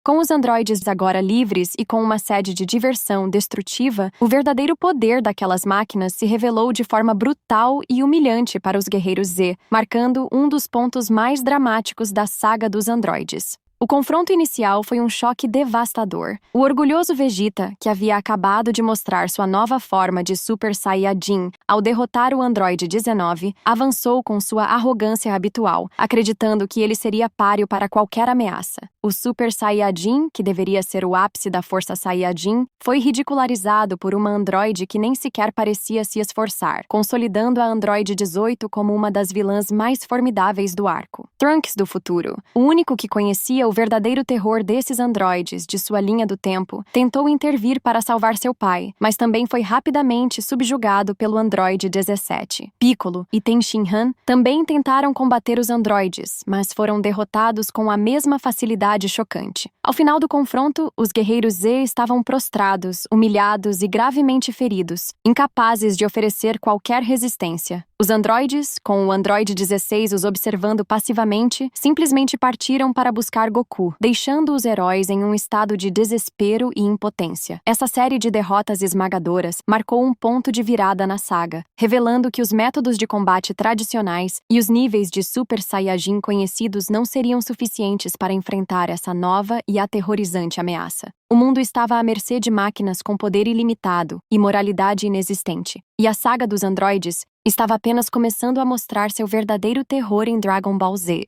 Com os androides agora livres e com uma sede de diversão destrutiva, o verdadeiro poder daquelas máquinas se revelou de forma brutal e humilhante para os guerreiros Z, marcando um dos pontos mais dramáticos da saga dos androides. O confronto inicial foi um choque devastador. O orgulhoso Vegeta, que havia acabado de mostrar sua nova forma de Super Saiyajin ao derrotar o Android 19, avançou com sua arrogância habitual, acreditando que ele seria páreo para qualquer ameaça. O Super Saiyajin, que deveria ser o ápice da Força Saiyajin, foi ridicularizado por uma androide que nem sequer parecia se esforçar, consolidando a Android 18 como uma das vilãs mais formidáveis do arco. Trunks do futuro, o único que conhecia o verdadeiro terror desses androides de sua linha do tempo, tentou intervir para salvar seu pai, mas também foi rapidamente subjugado pelo Android 17. Piccolo e Ten Shinhan também tentaram combater os androides, mas foram derrotados com a mesma facilidade chocante. Ao final do confronto, os guerreiros Z estavam prostrados, humilhados e gravemente feridos, incapazes de oferecer qualquer resistência. Os androides, com o Android 16 os observando passivamente, simplesmente partiram para buscar Goku, deixando os heróis em um estado de desespero e impotência. Essa série de derrotas esmagadoras marcou um ponto de virada na saga, revelando que os métodos de combate tradicionais e os níveis de Super Saiyajin conhecidos não seriam suficientes para enfrentar essa nova e aterrorizante ameaça. O mundo estava à mercê de máquinas com poder ilimitado e moralidade inexistente, e a saga dos androides estava apenas começando a mostrar seu verdadeiro terror em Dragon Ball Z.